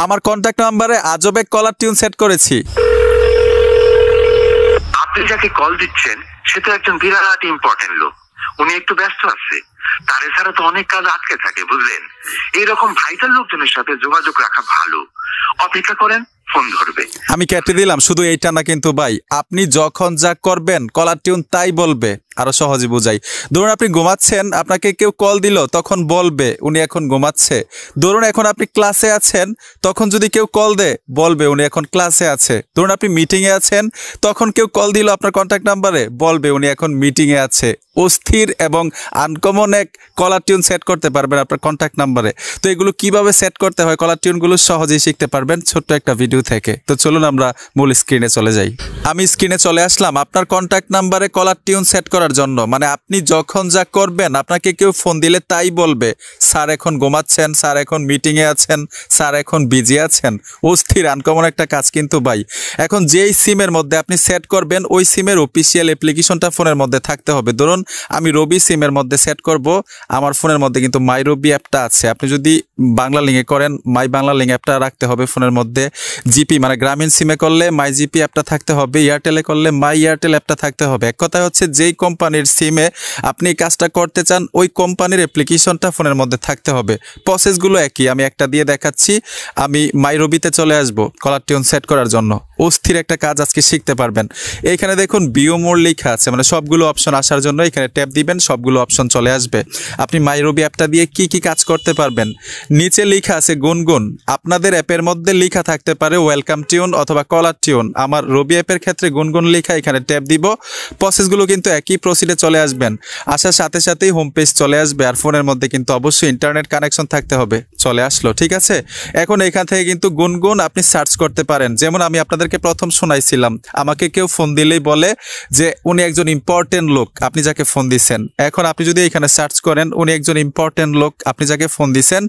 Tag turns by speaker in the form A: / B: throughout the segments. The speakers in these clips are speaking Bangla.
A: আমার কন্ট্যাক্ট নাম্বারে আজবে কলার টিউন সেট করেছি।
B: আপনি যাকে কল দিচ্ছেন সে তো একজন বিরাট ইম্পর্টেন্ট লোক, উনি একটু ব্যস্ত আছে, তার এছাড়া তো অনেক কাজ আটকে থাকে বুঝলেন। এইরকম ভাইটাল লোকজনের সাথে যোগাযোগ রাখা ভালো, অপেক্ষা করেন, ফোন ধরবে।
A: আমি কেটে দিলাম, শুধু এইটা না কিন্তু ভাই, আপনি যখন যা করবেন কলার টিউন তাই বলবে। আরো সহজে বুঝাই, ধরুন আপনি ঘুমাচ্ছেন, আপনাকে কেউ কল দিল, তখন বলবে উনি এখন ঘুমাচ্ছে। ধরুন এখন আপনি ক্লাসে আছেন, তখন যদি কেউ কল দেয় বলবে উনি এখন ক্লাসে আছে। ধরুন আপনি মিটিংয়ে আছেন, তখন কেউ কল দিল আপনার কন্ট্যাক্ট নাম্বারে, বলবে উনি এখন মিটিংয়ে আছে। অস্থির এবং আনকমন এক কলার টিউন সেট করতে পারবেন আপনার কন্ট্যাক্ট নাম্বারে। তো এগুলো কিভাবে সেট করতে হয়, কলার টিউনগুলো সহজেই শিখতে পারবেন ছোট্ট একটা ভিডিও থেকে। তো চলুন আমরা মূল স্ক্রিনে চলে যাই। আমি স্ক্রিনে চলে আসলাম আপনার কন্ট্যাক্ট নাম্বারে কলার টিউন সেট করার জন্য। মানে আপনি যখন যা করবেন, আপনাকে কেউ ফোন দিলে তাই বলবে স্যার এখন ঘুমাচ্ছেন, স্যার এখন মিটিংয়ে আছেন, স্যার এখন বিজি আছেন। অস্থির আনকমন একটা কাজ কিন্তু ভাই। এখন যেই সিমের মধ্যে আপনি সেট করবেন, ওই সিমের অফিসিয়াল অ্যাপ্লিকেশনটা ফোনের মধ্যে থাকতে হবে। ধরুন আমি রবি সিমের মধ্যে সেট করব, আমার ফোনের মধ্যে কিন্তু মাই রবি অ্যাপটা আছে। আপনি যদি বাংলা লিঙ্কে করেন, মাই বাংলা লিঙ্ক অ্যাপটা রাখতে হবে ফোনের মধ্যে। জিপি মানে গ্রামীণ সিমে করলে মাই জিপি অ্যাপটা থাকতে হবে, এয়ারটেলে করলে মাই এয়ারটেল অ্যাপটা থাকতে হবে। এক কথা হচ্ছে যেই কোম্পানির সিমে আপনি কাজটা করতে চান, ওই কোম্পানির অ্যাপ্লিকেশনটা ফোনের মধ্যে থাকতে হবে। প্রসেসগুলো একই, আমি একটা দিয়ে দেখাচ্ছি। আমি মাই রবিতে চলে আসব কলার টিউন সেট করার জন্য। অস্থির একটা কাজ আজকে শিখতে পারবেন। এইখানে দেখুন ভিউ মোর লেখা আছে, মানে সবগুলো অপশন আসার জন্য এখানে ট্যাপ দিবেন, সবগুলো অপশন চলে আসবে। আপনি মাই রবি অ্যাপটা দিয়ে কি কি কাজ করতে পারবেন। নিচে লেখা আছে গুনগুন, আপনাদের অ্যাপের মধ্যে লেখা থাকতে পারে ওয়েলকাম টিউন অথবা কলার টিউন। আমার রবি অ্যাপের ক্ষেত্রে গুনগুন লেখা, এখানে ট্যাপ দিব। প্রসেসগুলো কিন্তু একই প্রসিডে চলে আসবেন। আসার সাথে সাথেই হোম পেজ চলে আসবে। আর ফোনের মধ্যে কিন্তু অবশ্যই ইন্টারনেট কানেকশন থাকতে হবে। চলে আসলো, ঠিক আছে। এখন এখান থেকে কিন্তু গুনগুন আপনি সার্চ করতে পারেন। যেমন আমি আপনাদেরকে প্রথম শোনাইছিলাম, আমাকে কেউ ফোন দিলেই বলে যে উনি একজন ইম্পর্টেন্ট লোক, আপনি যাকে ফোন দিচ্ছেন। এখন আপনি যদি এখানে সার্চ করেন উনি একজন ইম্পর্টেন্ট লোক, আপনি যাকে ফোন দিচ্ছেন,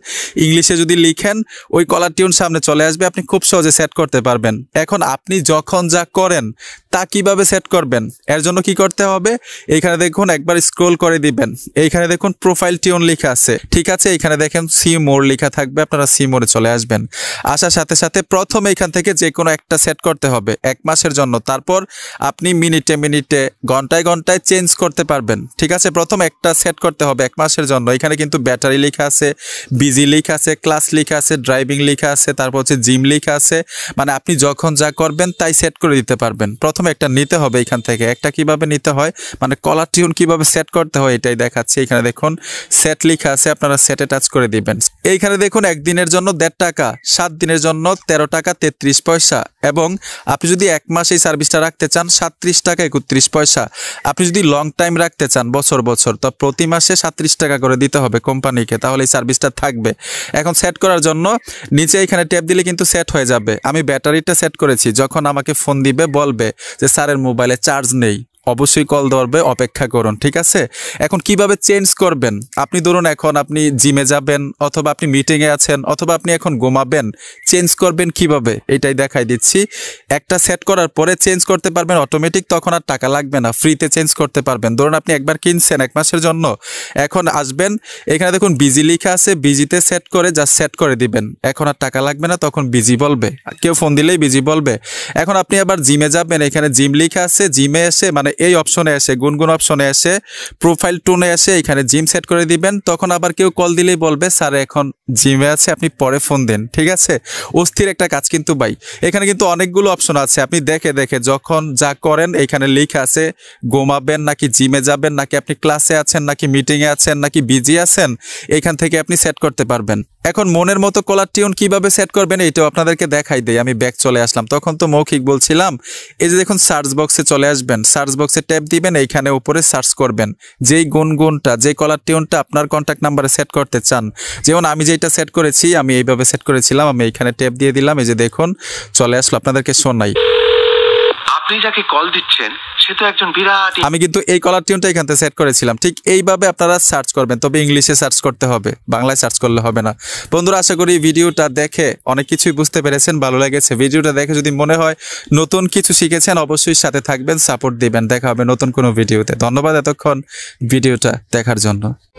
A: ইংলিশে যদি লিখেন ওই কলার টিউন সামনে চলে আসবে, আপনি খুব সহজে সেট করতে পারবেন। এখন আপনি যখন যা করেন তা কিভাবে সেট করবেন, এর জন্য কি করতে হবে, এইখানে দেখুন একবার স্ক্রল করে দিবেন। এইখানে দেখুন প্রোফাইল টিউন লেখা আছে, ঠিক আছে। এখানে দেখেন সি মোর লেখা থাকবে, আপনারা সি মোরে চলে আসবেন। আসার সাথে সাথে প্রথমে এখান থেকে যে কোনো একটা সেট করতে হবে 1 মাসের জন্য। তারপর আপনি মিনিটে মিনিটে ঘন্টায় ঘন্টায় চেঞ্জ করতে পারবেন, ঠিক আছে। প্রথম একটা সেট করতে হবে 1 মাসের জন্য। এখানে কিন্তু ব্যাটারি লেখা আছে, বিজি লেখা আছে, ক্লাস লেখা আছে, ড্রাইভিং লেখা আছে, তারপর হচ্ছে জিম লেখা আছে। মানে আপনি যখন যা করবেন তাই সেট করে দিতে পারবেন। প্রথমে একটা নিতে হবে এখান থেকে। একটা কিভাবে নিতে হয়, মানে কলার টিউন কিভাবে সেট করতে হয় এটাই দেখাচ্ছি। এখানে দেখুন সেট লেখা আছে, আপনারা সেটে টাচ করে দিবেন। এইখানে দেখুন 1 দিনের জন্য 1.5 টাকা, 7 দিনের জন্য 13 টাকা 33 পয়সা, এবং আপনি যদি 1 মাস এই সার্ভিসটা রাখতে চান 37 টাকা 31 পয়সা। আপনি যদি লং টাইম রাখতে চান বছর বছর, তো প্রতি মাসে 37 টাকা করে দিতে হবে কোম্পানিকে, তাহলে এই সার্ভিসটা থাকবে। এখন সেট করার জন্য নিচে এখানে ট্যাপ দিলে কিন্তু সেট হয়ে যাবে। আমি ব্যাটারিটা সেট করেছি, যখন আমাকে ফোন দিবে বলবে যে স্যারের মোবাইলে চার্জ নেই, অবশ্যই কল ধরবে, অপেক্ষা করুন, ঠিক আছে। এখন কিভাবে চেঞ্জ করবেন, আপনি ধরুন এখন আপনি জিমে যাবেন, অথবা আপনি মিটিংয়ে আছেন, অথবা আপনি এখন ঘুমাবেন, চেঞ্জ করবেন কিভাবে এটাই দেখাই দিচ্ছি। একটা সেট করার পরে চেঞ্জ করতে পারবেন অটোমেটিক, তখন আর টাকা লাগবে না, ফ্রিতে চেঞ্জ করতে পারবেন। ধরুন আপনি একবার কিনছেন 1 মাসের জন্য, এখন আসবেন এখানে দেখুন বিজি লেখা আছে, বিজিতে সেট করে জাস্ট সেট করে দিবেন। এখন আর টাকা লাগবে না, তখন বিজি বলবে, কেউ ফোন দিলেই বিজি বলবে। এখন আপনি আবার জিমে যাবেন, এখানে জিম লেখা আছে, জিমে এসে মানে এই অপশনে এসে গুনগুন অপশনে এসে প্রোফাইল টোনে এসে এখানে জিম সেট করে দিবেন। তখন আবার কেউ কল দিলেই বলবে স্যার এখন জিমে আছে, আপনি পরে ফোন দেন, ঠিক আছে। অস্থির একটা কাজ কিন্তু ভাই। এখানে কিন্তু অনেকগুলো অপশন আছে, আপনি দেখে দেখে যখন যা করেন এখানে লেখা আছে ঘুমাবেন নাকি জিমে যাবেন, নাকি আপনি ক্লাসে আছেন, নাকি মিটিংয়ে আছেন, নাকি বিজি আছেন, এখান থেকে আপনি সেট করতে পারবেন। এখন মনের মতো কলার টিউন কিভাবে সেট করবেন এটাও আপনাদেরকে দেখাই দেই। আমি ব্যাক চলে আসলাম, তখন তো মৌখিক বলছিলাম। এই যে দেখুন সার্চ বক্সে চলে আসবেন, সার্চ বক্সে ট্যাপ দিবেন, এইখানে উপরে সার্চ করবেন যেই গুনগুনটা, যেই কলার টিউনটা আপনার কন্ট্যাক্ট নাম্বারে সেট করতে চান। যেমন আমি যেটা সেট করেছি, আমি এইভাবে সেট করেছিলাম, আমি এইখানে ট্যাপ দিয়ে দিলাম। এই যে দেখুন চলে আসলো, আপনাদেরকে শোনাই।
B: আপনি যাকে কল দিচ্ছেন সে তো একজন বিরাট,
A: আমি কিন্তু এই কলার টিউনটা এখান থেকে সেট করেছিলাম। ঠিক এইভাবে আপনারা সার্চ করবেন, তবে ইংলিশে সার্চ করতে হবে, বাংলায় সার্চ করলে হবে না। বন্ধুরা আশা করি ভিডিওটা দেখে অনেক কিছুই বুঝতে পেরেছেন, ভালো লেগেছে। ভিডিওটা দেখে যদি মনে হয় নতুন কিছু শিখেছেন, অবশ্যই সাথে থাকবেন, সাপোর্ট দিবেন। দেখা হবে নতুন কোনো ভিডিওতে। ধন্যবাদ এতক্ষণ ভিডিওটা দেখার জন্য।